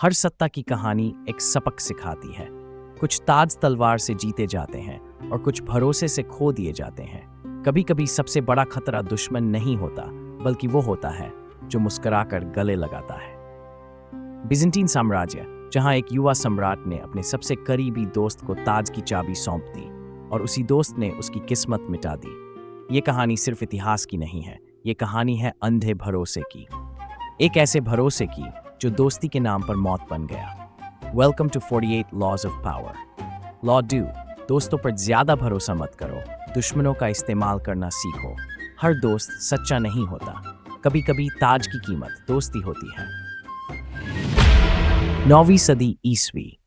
हर सत्ता की कहानी एक सबक सिखाती है। कुछ ताज तलवार से जीते जाते हैं और कुछ भरोसे से खो दिए जाते हैं। कभी कभी सबसे बड़ा खतरा दुश्मन नहीं होता, बल्कि वो होता है जो मुस्कुराकर गले लगाता है। बिजेंटीन साम्राज्य, जहां एक युवा सम्राट ने अपने सबसे करीबी दोस्त को ताज की चाबी सौंप दी और उसी दोस्त ने उसकी किस्मत मिटा दी। ये कहानी सिर्फ इतिहास की नहीं है, ये कहानी है अंधे भरोसे की। एक ऐसे भरोसे की जो दोस्ती के नाम पर मौत बन गया। Welcome to 48 laws of power. Law 2, दोस्तों पर ज्यादा भरोसा मत करो, दुश्मनों का इस्तेमाल करना सीखो। हर दोस्त सच्चा नहीं होता, कभी कभी ताज की कीमत दोस्ती होती है। 9वीं सदी ईस्वी।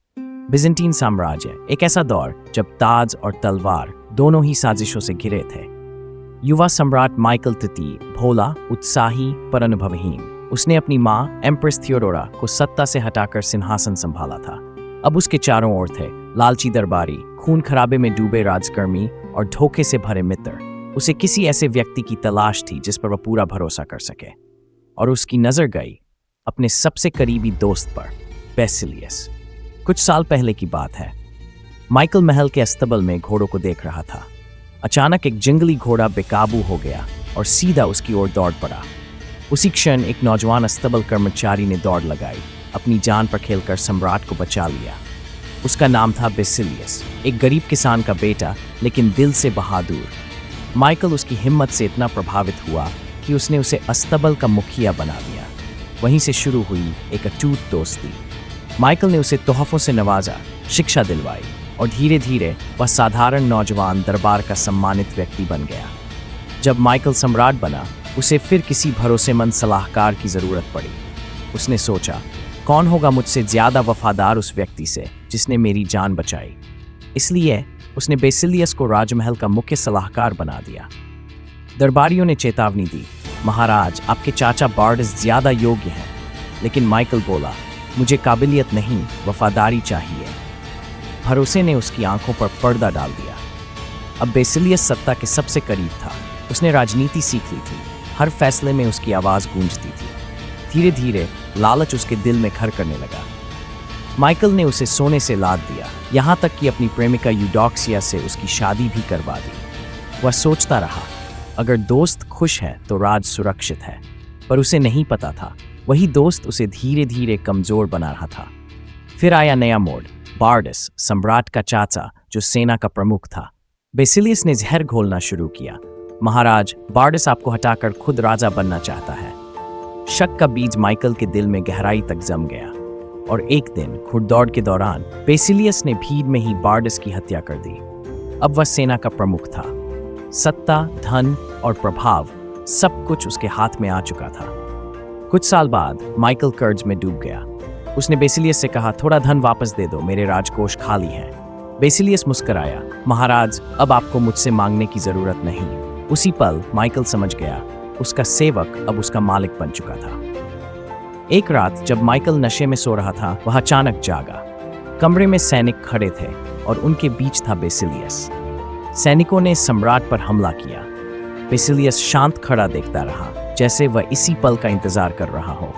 बिजेंटीन साम्राज्य, एक ऐसा दौर जब ताज और तलवार दोनों ही साजिशों से घिरे थे। युवा सम्राट माइकल तृतीय भोला, उत्साही पर अनुभवहीन। उसने अपनी मां एम्प्रेस थियोडोरा को सत्ता से हटाकर सिंहासन संभाला था। अब उसके चारों ओर थे लालची दरबारी, खून खराबे में डूबे राजकर्मी और धोखे से भरे मित्र। उसे किसी ऐसे व्यक्ति की तलाश थी जिस पर वह पूरा भरोसा कर सके, और उसकी नजर गई अपने सबसे करीबी दोस्त पर, बेसिलियस। कुछ साल पहले की बात है। माइकल महल के अस्तबल में घोड़ों को देख रहा था। अचानक एक जंगली घोड़ा बेकाबू हो गया और सीधा उसकी ओर दौड़ पड़ा। उसी क्षण एक नौजवान अस्तबल कर्मचारी ने दौड़ लगाई, अपनी जान पर खेलकर सम्राट को बचा लिया। उसका नाम था बेसिलियस, एक गरीब किसान का बेटा, लेकिन दिल से बहादुर। माइकल उसकी हिम्मत से इतना प्रभावित हुआ कि उसने उसे अस्तबल का मुखिया बना दिया। वहीं से शुरू हुई एक अटूट दोस्ती। माइकल ने उसे तोहफों से नवाजा, शिक्षा दिलवाई, और धीरे धीरे वह साधारण नौजवान दरबार का सम्मानित व्यक्ति बन गया। जब माइकल सम्राट बना, उसे फिर किसी भरोसेमंद सलाहकार की जरूरत पड़ी। उसने सोचा, कौन होगा मुझसे ज्यादा वफादार उस व्यक्ति से जिसने मेरी जान बचाई। इसलिए उसने बेसिलियस को राजमहल का मुख्य सलाहकार बना दिया। दरबारियों ने चेतावनी दी, महाराज, आपके चाचा बार्डस ज्यादा योग्य हैं। लेकिन माइकल बोला, मुझे काबिलियत नहीं, वफादारी चाहिए। भरोसे ने उसकी आंखों पर पर्दा डाल दिया। अब बेसिलियस सत्ता के सबसे करीब था। उसने राजनीति सीख ली थी, हर फैसले में उसकी आवाज गूंजती थी। धीरे धीरे लालच उसके दिल में घर करने लगा। माइकल ने उसे सोने से लाद दिया, यहां तक कि अपनी प्रेमिका यूडॉक्सिया से उसकी शादी भी करवा दी। वह सोचता रहा, अगर दोस्त खुश है तो राज सुरक्षित है। पर उसे नहीं पता था, वही दोस्त उसे धीरे धीरे कमजोर बना रहा था। फिर आया नया मोड़। बार्डस, सम्राट का चाचा, जो सेना का प्रमुख था। बेसिलियस ने जहर घोलना शुरू किया, महाराज, बार्डस आपको हटाकर खुद राजा बनना चाहता है। शक का बीज माइकल के दिल में गहराई तक जम गया, और एक दिन घुड़दौड़ के दौरान बेसिलियस ने भीड़ में ही बार्डस की हत्या कर दी। अब वह सेना का प्रमुख था। सत्ता, धन और प्रभाव, सब कुछ उसके हाथ में आ चुका था। कुछ साल बाद माइकल कर्ज में डूब गया। उसने बेसिलियस से कहा, थोड़ा धन वापस दे दो, मेरे राजकोष खाली हैं। बेसिलियस मुस्कुराया, महाराज, अब आपको मुझसे मांगने की जरूरत नहीं। उसी पल माइकल समझ गया, उसका सेवक अब उसका मालिक बन चुका था। एक रात जब माइकल नशे में सो रहा था, वह अचानक जागा। कमरे में सैनिक खड़े थे और उनके बीच था बेसिलियस। सैनिकों ने सम्राट पर हमला किया। बेसिलियस शांत खड़ा देखता रहा, जैसे वह इसी पल का इंतजार कर रहा हो।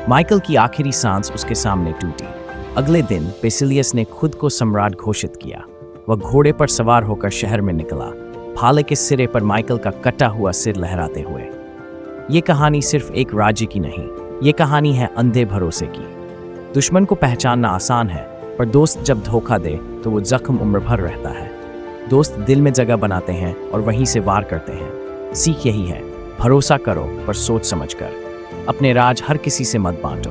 माइकल की आखिरी सांस उसके सामने टूटी। अगले दिन बेसिलियस ने खुद को सम्राट घोषित किया। वह घोड़े पर सवार होकर शहर में निकला, भाले के सिरे पर माइकल का कटा हुआ सिर लहराते हुए। ये कहानी सिर्फ एक राज्य की नहीं, ये कहानी है अंधे भरोसे की। दुश्मन को पहचानना आसान है, पर दोस्त जब धोखा दे तो वो जख्म उम्र भर रहता है। दोस्त दिल में जगह बनाते हैं और वहीं से वार करते हैं। सीख यही है, भरोसा करो पर सोच समझकर। अपने राज हर किसी से मत बांटो,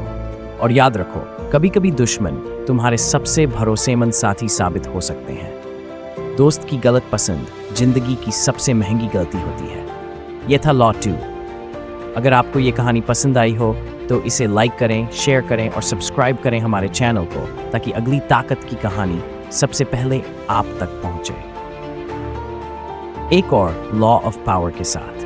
और याद रखो, कभी कभी दुश्मन तुम्हारे सबसे भरोसेमंद साथी साबित हो सकते हैं। दोस्त की गलत पसंद जिंदगी की सबसे महंगी गलती होती है। यह था लॉ 2। अगर आपको ये कहानी पसंद आई हो तो इसे लाइक करें, शेयर करें और सब्सक्राइब करें हमारे चैनल को, ताकि अगली ताकत की कहानी सबसे पहले आप तक पहुंचे। एक और लॉ ऑफ पावर के साथ।